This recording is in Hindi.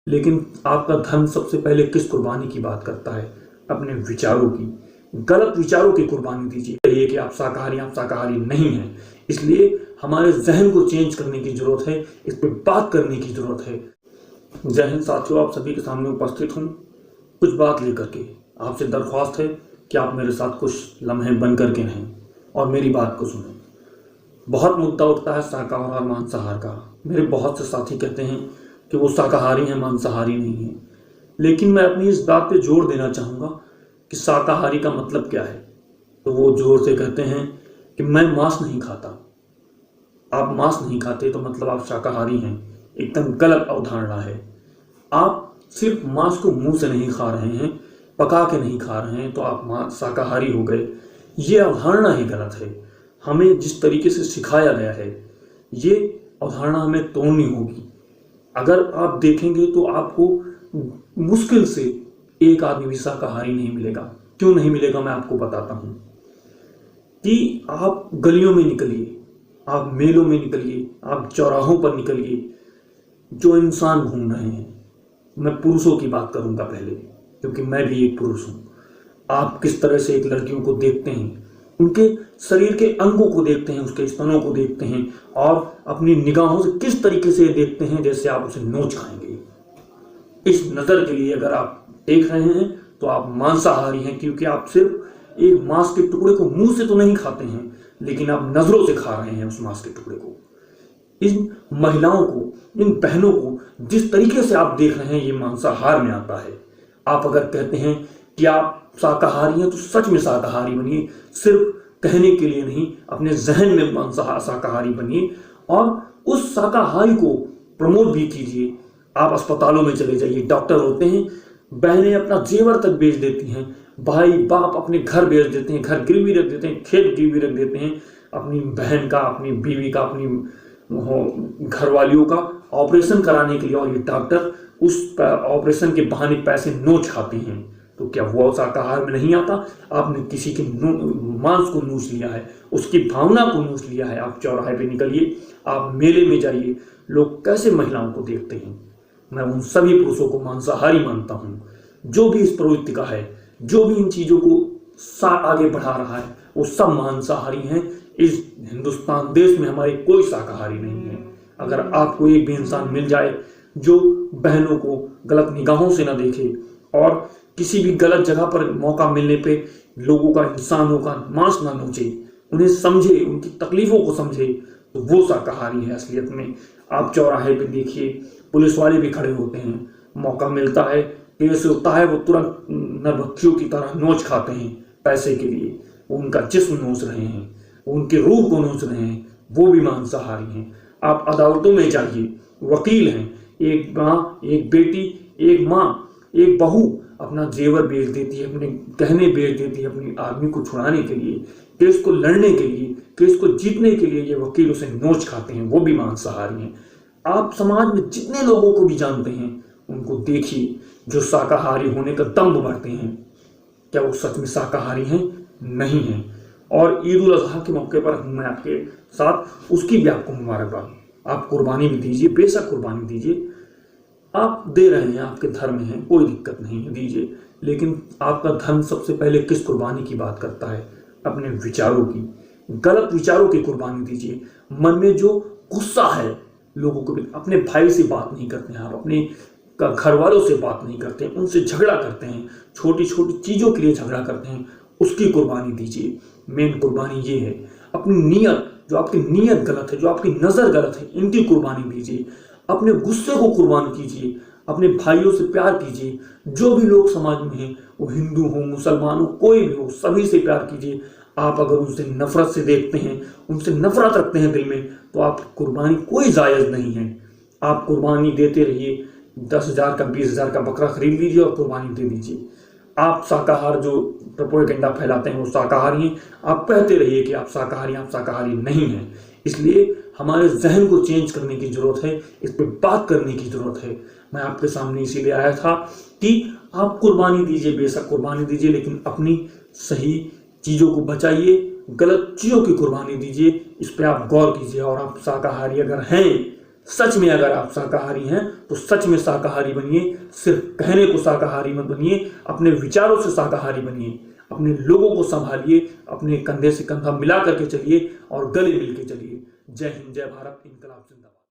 लेकिन आपका धर्म सबसे पहले किस कुर्बानी की बात करता है? अपने विचारों की। गलत विचारों की कुर्बानी दीजिए। ये कि आप शाकाहारी नहीं हैं। इसलिए हमारे जहन को चेंज करने की जरूरत है, इस पर बात करने की जरूरत है। जय हिंद साथियों, आप सभी के सामने उपस्थित हूँ कुछ बात लेकर के। आपसे दरख्वास्त है कि आप मेरे साथ कुछ लम्हे बन करके रहें और मेरी बात को सुनें। बहुत मुद्दा उठता है शाकाहार और मांसाहार का। मेरे बहुत से साथी कहते हैं कि वो शाकाहारी हैं, मांसाहारी नहीं हैं। लेकिन मैं अपनी इस बात पे जोर देना चाहूँगा कि शाकाहारी का मतलब क्या है। तो वो जोर से कहते हैं कि मैं मांस नहीं खाता। आप मांस नहीं खाते तो मतलब आप शाकाहारी हैं। एकदम गलत अवधारणा है। आप सिर्फ मांस को मुंह से नहीं खा रहे हैं, पका के नहीं खा रहे हैं तो आप शाकाहारी हो गए। ये अवधारणा ही गलत है। हमें जिस तरीके से सिखाया गया है ये अवधारणा हमें तोड़नी होगी। अगर आप देखेंगे तो आपको मुश्किल से एक आदमी भी शाकाहारी नहीं मिलेगा। क्यों नहीं मिलेगा मैं आपको बताता हूं कि आप गलियों में निकलिए, आप मेलों में निकलिए, आप चौराहों पर निकलिए, जो इंसान घूम रहे हैं। मैं पुरुषों की बात करूंगा पहले, क्योंकि मैं भी एक पुरुष हूं। आप किस तरह से एक लड़कियों को देखते हैं, उनके शरीर के अंगों को देखते हैं, उसके स्तनों को देखते हैं और अपनी निगाहों से किस तरीके से देखते हैं जैसे आप उसे नोच खाएंगे। इस नजर के लिए अगर आप देख रहे हैं तो आप मांसाहारी हैं, क्योंकि आप सिर्फ एक मांस के टुकड़े को मुंह से तो नहीं खाते हैं, लेकिन आप नजरों से खा रहे हैं उस मांस के टुकड़े को। इन महिलाओं को, इन बहनों को जिस तरीके से आप देख रहे हैं ये मांसाहार में आता है। आप अगर कहते हैं कि आप शाकाहारी हैं तो सच में शाकाहारी बनिए। सिर्फ कहने के लिए नहीं, अपने जहन में शाकाहारी बनिए और उस शाकाहारी को प्रमोट भी कीजिए। आप अस्पतालों में चले जाइए, डॉक्टर होते हैं, बहनें अपना जेवर तक बेच देती हैं, भाई बाप अपने घर बेच देते हैं, घर गिरवी रख देते हैं, खेत गिरवी रख देते हैं अपनी बहन का, अपनी बीवी का, अपनी घरवालियों का ऑपरेशन कराने के लिए। और ये डॉक्टर उस ऑपरेशन के बहाने पैसे नोच खाते हैं। तो क्या वो शाकाहार में नहीं आता? आपने किसी के मांस को नोच लिया है, उसकी भावना को नोच लिया है। आप चौराहे पे निकलिए, आप मेले में जाइए, लोग कैसे महिलाओं को देखते हैं। मैं उन सभी पुरुषों को मांसाहारी मानता हूं। जो भी इस प्रवृत्ति का है, जो भी इन चीजों को आगे बढ़ा रहा है, वो सब मांसाहारी हैं। इस हिंदुस्तान देश में हमारे कोई शाकाहारी नहीं है। अगर आपको एक भी इंसान मिल जाए जो बहनों को गलत निगाहों से न देखे और किसी भी गलत जगह पर मौका मिलने पे लोगों का, इंसानों का मांस ना नोचे, उन्हें समझे, उनकी तकलीफों को समझे, तो वो शाकाहारी है असलियत में। आप चौराहे पे देखिए, पुलिस वाले भी खड़े होते हैं, मौका मिलता है, केस होता है, वो तुरंत नरभक्षियों की तरह नोच खाते हैं पैसे के लिए। वो उनका जिस्म नोच रहे हैं, उनके रूह को नोच रहे हैं, वो भी मांसाहारी हैं। आप अदालतों में जाइए, वकील हैं, एक माँ, एक बेटी, एक माँ, एक बहू अपना जेवर बेच देती है, अपने गहने बेच देती है अपनी आदमी को छुड़ाने के लिए, केस को लड़ने के लिए, केस को जीतने के लिए। ये वकील उसे नोच खाते हैं, वो भी मांसाहारी हैं। आप समाज में जितने लोगों को भी जानते हैं उनको देखिए जो शाकाहारी होने का दम्भ भरते हैं, क्या वो सच में शाकाहारी हैं? नहीं है। और ईद उल अजहा के मौके पर मैं आपके साथ उसकी भी आपको मुबारकबाद। आप कुर्बानी भी दीजिए, बेशक कुर्बानी दीजिए, आप दे रहे हैं, आपके धर्म में है, कोई दिक्कत नहीं है, दीजिए। लेकिन आपका धर्म सबसे पहले किस कुर्बानी की बात करता है? अपने विचारों की। गलत विचारों की कुर्बानी दीजिए। मन में जो गुस्सा है लोगों को, अपने भाई से बात नहीं करते हैं आप, अपने घर वालों से बात नहीं करते हैं, उनसे झगड़ा करते हैं, छोटी छोटी चीजों के लिए झगड़ा करते हैं, उसकी कुर्बानी दीजिए। मेन कुर्बानी ये है। अपनी नीयत, जो आपकी नीयत गलत है, जो आपकी नजर गलत है, इनकी कुर्बानी दीजिए। अपने गुस्से को कुर्बान कीजिए, अपने भाइयों से प्यार कीजिए। जो भी लोग समाज में हैं, वो हिंदू हो, मुसलमान हो, कोई भी हो, सभी से प्यार कीजिए। आप अगर उनसे नफरत से देखते हैं, उनसे नफरत रखते हैं दिल में, तो आप कुर्बानी कोई जायज नहीं है। आप कुर्बानी देते रहिए। 10,000 का, 20,000 का बकरा खरीद लीजिए और कुर्बानी दे दीजिए। आप शाकाहार जो प्रोपेगेंडा फैलाते हैं वो शाकाहारी हैं। आप कहते रहिए कि आप शाकाहारी नहीं हैं। इसलिए हमारे जहन को चेंज करने की जरूरत है, इस पर बात करने की जरूरत है। मैं आपके सामने इसीलिए आया था कि आप कुर्बानी दीजिए, बेशक कुर्बानी दीजिए, लेकिन अपनी सही चीजों को बचाइए, गलत चीजों की कुर्बानी दीजिए। इस पर आप गौर कीजिए। और आप शाकाहारी अगर हैं, सच में अगर आप शाकाहारी हैं तो सच में शाकाहारी बनिए, सिर्फ कहने को शाकाहारी मत बनिए, अपने विचारों से शाकाहारी बनिए, अपने लोगों को संभालिए, अपने कंधे से कंधा मिला करके चलिए और गले मिल के चलिए। जय हिंद, जय भारत, इनकलाब जिंदाबाद।